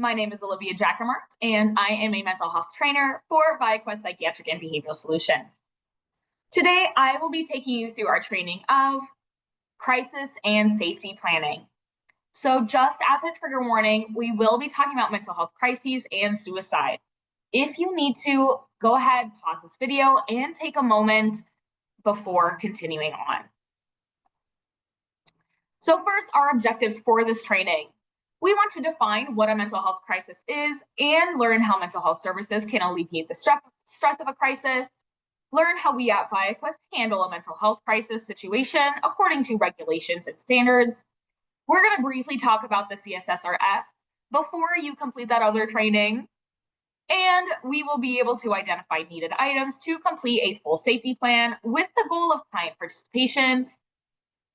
My name is Olivia Jackamart, and I am a mental health trainer for ViaQuest Psychiatric and Behavioral Solutions. Today, I will be taking you through our training of crisis and safety planning. So, just as a trigger warning, we will be talking about mental health crises and suicide. If you need to, go ahead, pause this video, and take a moment before continuing on. So, first, our objectives for this training. We want to define what a mental health crisis is and learn how mental health services can alleviate the stress of a crisis. Learn how we at ViaQuest handle a mental health crisis situation according to regulations and standards. We're going to briefly talk about the CSSRS before you complete that other training. And we will be able to identify needed items to complete a full safety plan with the goal of client participation.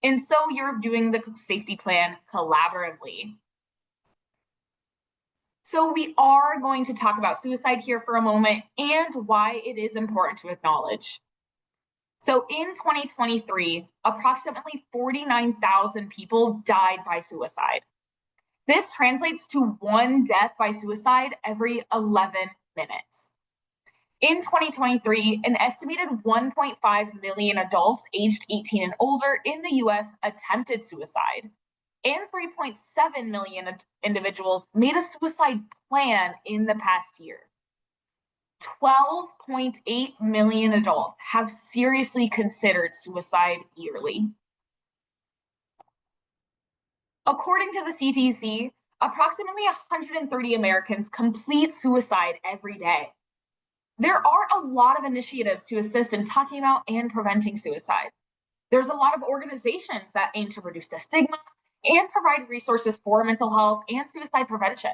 And so you're doing the safety plan collaboratively. So we are going to talk about suicide here for a moment and why it is important to acknowledge. So in 2023, approximately 49,000 people died by suicide. This translates to one death by suicide every 11 minutes. In 2023, an estimated 1.5 million adults aged 18 and older in the US attempted suicide, and 3.7 million individuals made a suicide plan in the past year. 12.8 million adults have seriously considered suicide yearly. According to the CDC, approximately 130 Americans complete suicide every day. There are a lot of initiatives to assist in talking about and preventing suicide. There's a lot of organizations that aim to reduce the stigma and provide resources for mental health and suicide prevention.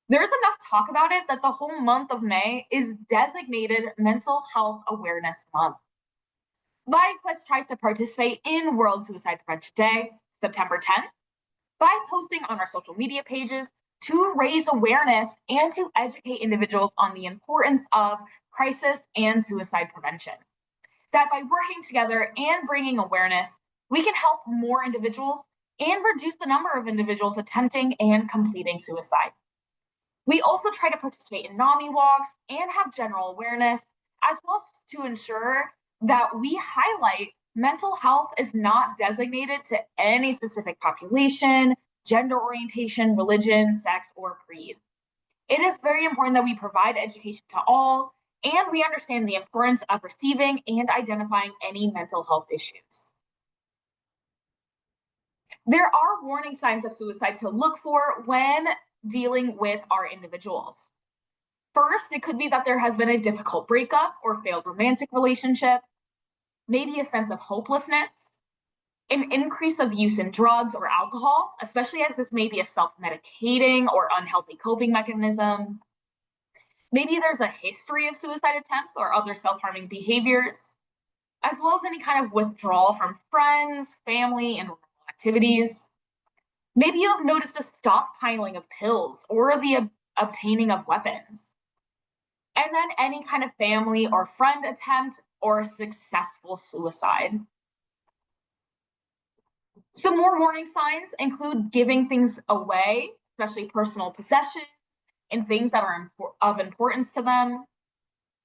There's enough talk about it that the whole month of May is designated Mental Health Awareness Month. ViaQuest tries to participate in World Suicide Prevention Day, September 10th, by posting on our social media pages to raise awareness and to educate individuals on the importance of crisis and suicide prevention. That by working together and bringing awareness, we can help more individuals and reduce the number of individuals attempting and completing suicide. We also try to participate in NAMI walks and have general awareness, as well as to ensure that we highlight mental health is not designated to any specific population, gender orientation, religion, sex, or creed. It is very important that we provide education to all, and we understand the importance of receiving and identifying any mental health issues. There are warning signs of suicide to look for when dealing with our individuals. First, it could be that there has been a difficult breakup or failed romantic relationship, maybe a sense of hopelessness, an increase of use in drugs or alcohol, especially as this may be a self-medicating or unhealthy coping mechanism. Maybe there's a history of suicide attempts or other self-harming behaviors, as well as any kind of withdrawal from friends, family, and activities. Maybe you've noticed a stockpiling of pills or the obtaining of weapons. And then any kind of family or friend attempt or a successful suicide. Some more warning signs include giving things away, especially personal possessions and things that are of importance to them,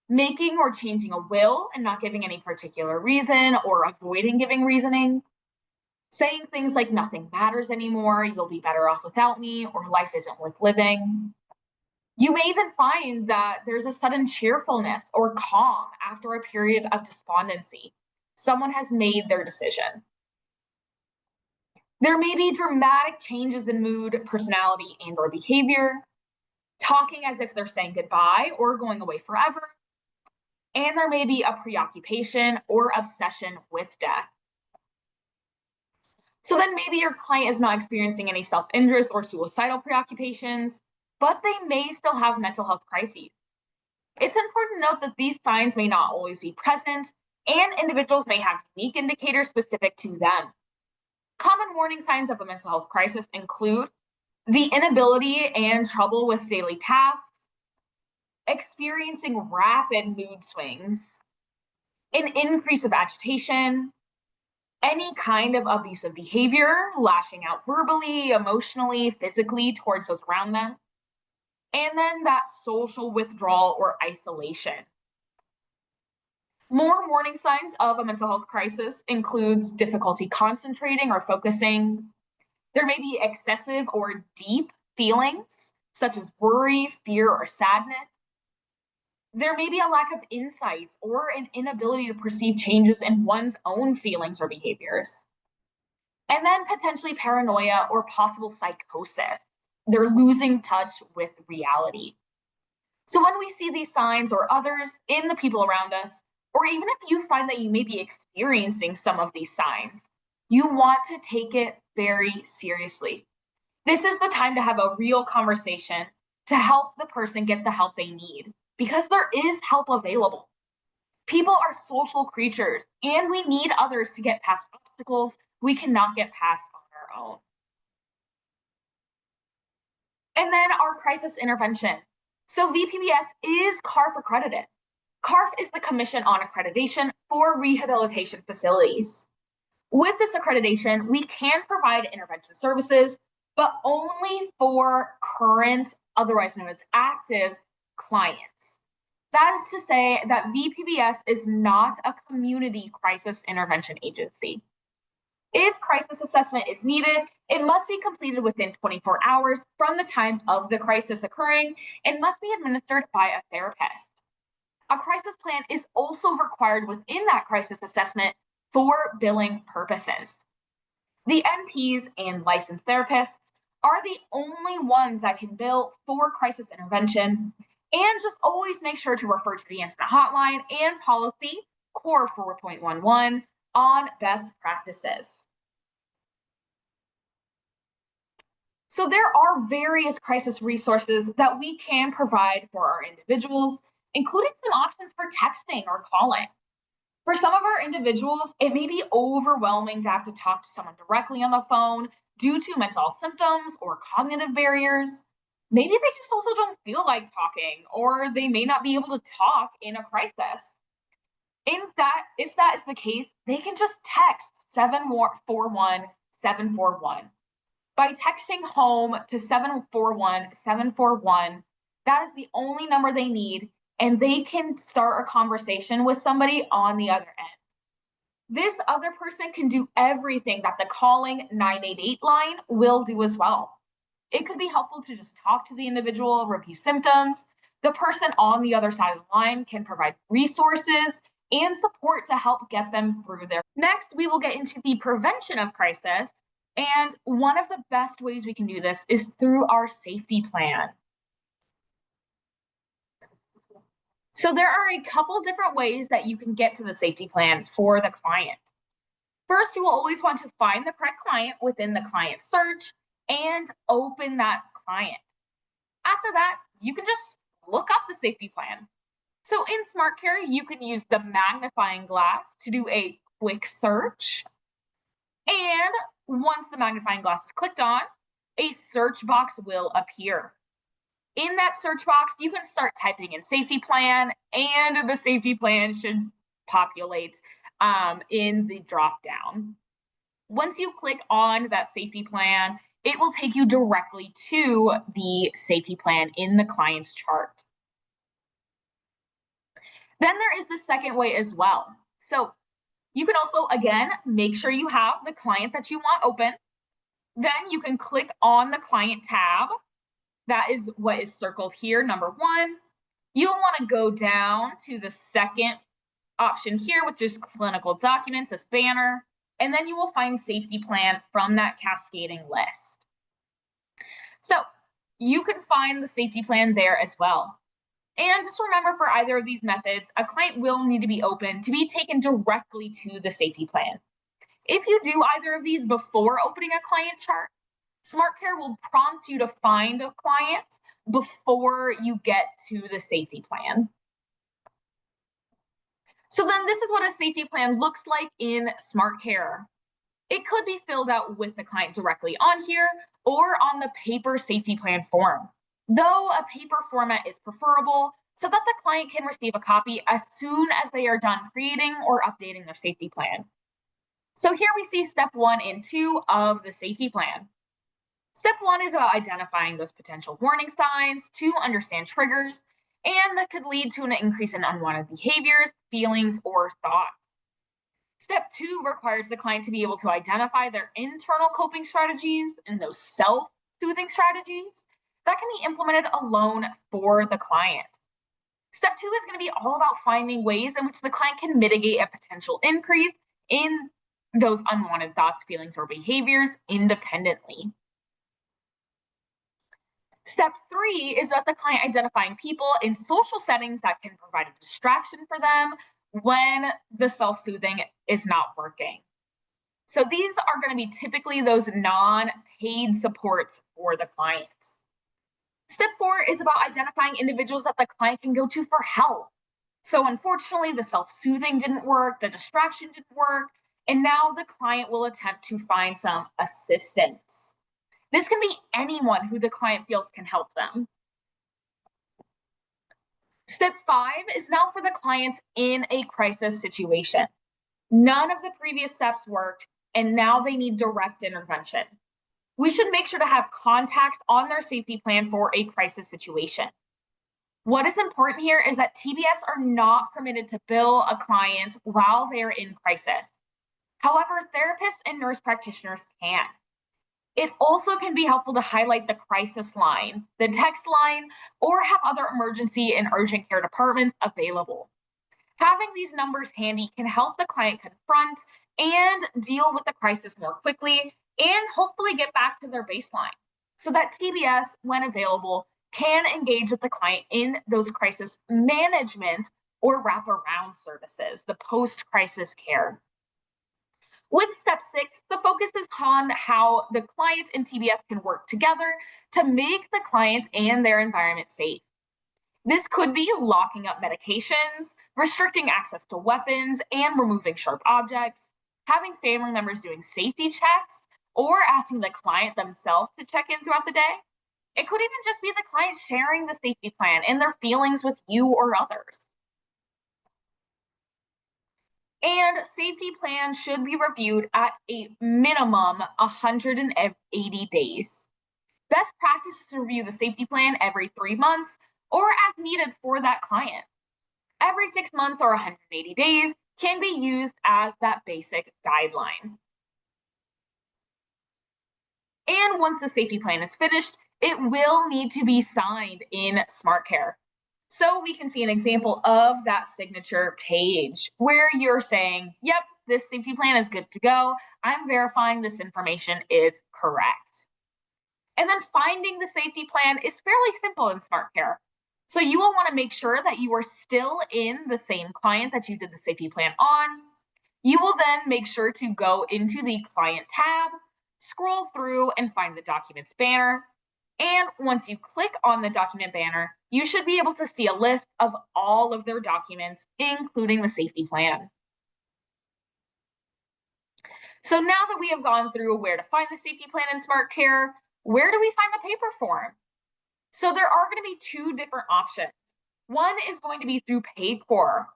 making or changing a will and not giving any particular reason or avoiding giving reasoning, saying things like nothing matters anymore, you'll be better off without me, or life isn't worth living. You may even find that there's a sudden cheerfulness or calm after a period of despondency. Someone has made their decision. There may be dramatic changes in mood, personality, and or behavior, talking as if they're saying goodbye or going away forever. And there may be a preoccupation or obsession with death. So then maybe your client is not experiencing any self-interest or suicidal preoccupations, but they may still have mental health crises. It's important to note that these signs may not always be present, and individuals may have unique indicators specific to them. Common warning signs of a mental health crisis include the inability and trouble with daily tasks, experiencing rapid mood swings, an increase of agitation, any kind of abusive behavior, lashing out verbally, emotionally, physically towards those around them, and then that social withdrawal or isolation. More warning signs of a mental health crisis includes difficulty concentrating or focusing. There may be excessive or deep feelings, such as worry, fear, or sadness. There may be a lack of insights or an inability to perceive changes in one's own feelings or behaviors. And then potentially paranoia or possible psychosis. They're losing touch with reality. So when we see these signs or others in the people around us, or even if you find that you may be experiencing some of these signs, you want to take it very seriously. This is the time to have a real conversation to help the person get the help they need because there is help available. People are social creatures and we need others to get past obstacles we cannot get past on our own. And then our crisis intervention. So VPBS is CARF accredited. CARF is the Commission on Accreditation for Rehabilitation Facilities. With this accreditation, we can provide intervention services, but only for current, otherwise known as active clients. That is to say that VPBS is not a community crisis intervention agency. If crisis assessment is needed, it must be completed within 24 hours from the time of the crisis occurring and must be administered by a therapist. A crisis plan is also required within that crisis assessment for billing purposes. The NPs and licensed therapists are the only ones that can bill for crisis intervention, and just always make sure to refer to the incident hotline and policy core 4.11 on best practices. So there are various crisis resources that we can provide for our individuals, including some options for texting or calling. For some of our individuals, it may be overwhelming to have to talk to someone directly on the phone due to mental health symptoms or cognitive barriers. Maybe they just also don't feel like talking, or they may not be able to talk in a crisis. If that is the case, they can just text 741-741. By texting home to 741-741, that is the only number they need, and they can start a conversation with somebody on the other end. This other person can do everything that the calling 988 line will do as well. It could be helpful to just talk to the individual, review symptoms. The person on the other side of the line can provide resources and support to help get them through their. Next, we will get into the prevention of crisis. And one of the best ways we can do this is through our safety plan. So there are a couple different ways that you can get to the safety plan for the client. First, you will always want to find the correct client within the client search and open that client. After that, you can just look up the safety plan. So in SmartCare, you can use the magnifying glass to do a quick search. And once the magnifying glass is clicked on, a search box will appear. In that search box, you can start typing in safety plan, and the safety plan should populate in the drop down. Once you click on that safety plan, it will take you directly to the safety plan in the client's chart. Then there is the second way as well. So you can also, again, make sure you have the client that you want open. Then you can click on the client tab. That is what is circled here, number 1. You'll want to go down to the second option here, which is clinical documents, this banner, and then you will find safety plan from that cascading list. So you can find the safety plan there as well. And just remember, for either of these methods, a client will need to be open to be taken directly to the safety plan. If you do either of these before opening a client chart, SmartCare will prompt you to find a client before you get to the safety plan. So then this is what a safety plan looks like in SmartCare. It could be filled out with the client directly on here or on the paper safety plan form, though a paper format is preferable so that the client can receive a copy as soon as they are done creating or updating their safety plan. So here we see step 1 and 2 of the safety plan. Step one is about identifying those potential warning signs to understand triggers, and that could lead to an increase in unwanted behaviors, feelings, or thoughts. Step two requires the client to be able to identify their internal coping strategies and those self soothing strategies that can be implemented alone for the client. Step two is going to be all about finding ways in which the client can mitigate a potential increase in those unwanted thoughts, feelings, or behaviors independently. Step three is about the client identifying people in social settings that can provide a distraction for them when the self soothing is not working. So these are going to be typically those non paid supports for the client. Step four is about identifying individuals that the client can go to for help. So unfortunately, the self soothing didn't work, the distraction didn't work, and now the client will attempt to find some assistance. This can be anyone who the client feels can help them. Step five is now for the clients in a crisis situation. None of the previous steps worked, and now they need direct intervention. We should make sure to have context on their safety plan for a crisis situation. What is important here is that TBS are not permitted to bill a client while they're in crisis. However, therapists and nurse practitioners can. It also can be helpful to highlight the crisis line, the text line, or have other emergency and urgent care departments available. Having these numbers handy can help the client confront and deal with the crisis more quickly and hopefully get back to their baseline so that TBS, when available, can engage with the client in those crisis management or wraparound services, the post crisis care. With step six, the focus is on how the client and TBS can work together to make the client and their environment safe. This could be locking up medications, restricting access to weapons, and removing sharp objects, having family members doing safety checks, or asking the client themselves to check in throughout the day. It could even just be the client sharing the safety plan and their feelings with you or others. And safety plans should be reviewed at a minimum 180 days. Best practice is to review the safety plan every 3 months or as needed for that client. Every 6 months or 180 days can be used as that basic guideline. And once the safety plan is finished, it will need to be signed in SmartCare. So we can see an example of that signature page where you're saying, yep, this safety plan is good to go. I'm verifying this information is correct. And then finding the safety plan is fairly simple in SmartCare. So you will want to make sure that you are still in the same client that you did the safety plan on. You will then make sure to go into the client tab, scroll through and find the documents banner. And once you click on the document banner, you should be able to see a list of all of their documents, including the safety plan. So now that we have gone through where to find the safety plan in SmartCare, where do we find the paper form? So there are going to be two different options. One is going to be through Paycor.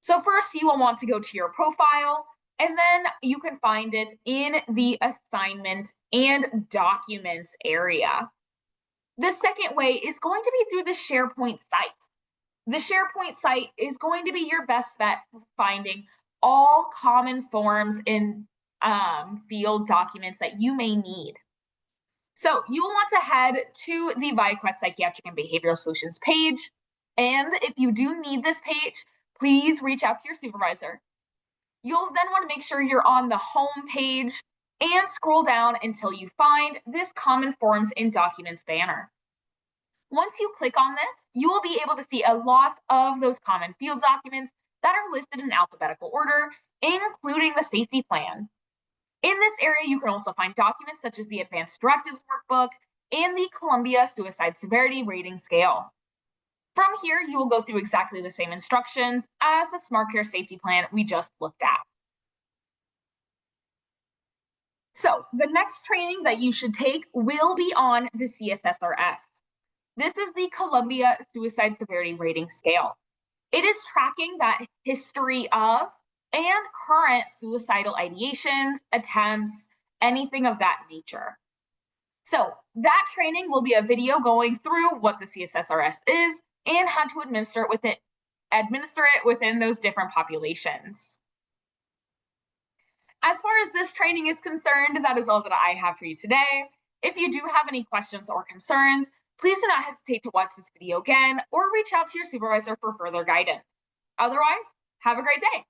So first you will want to go to your profile, and then you can find it in the assignment and documents area. The second way is going to be through the SharePoint site. The SharePoint site is going to be your best bet for finding all common forms and field documents that you may need. So you will want to head to the ViaQuest Psychiatric and Behavioral Solutions page. And if you do need this page, please reach out to your supervisor. You'll then want to make sure you're on the home page and scroll down until you find this Common Forms and Documents banner. Once you click on this, you will be able to see a lot of those common field documents that are listed in alphabetical order, including the safety plan. In this area, you can also find documents such as the Advanced Directives Workbook and the Columbia Suicide Severity Rating Scale. From here, you will go through exactly the same instructions as the SmartCare safety plan we just looked at. So the next training that you should take will be on the CSSRS. This is the Columbia Suicide Severity Rating Scale. It is tracking that history of and current suicidal ideations, attempts, anything of that nature. So that training will be a video going through what the CSSRS is and how to administer it within those different populations. As far as this training is concerned, that is all that I have for you today. If you do have any questions or concerns, please do not hesitate to watch this video again or reach out to your supervisor for further guidance. Otherwise, have a great day.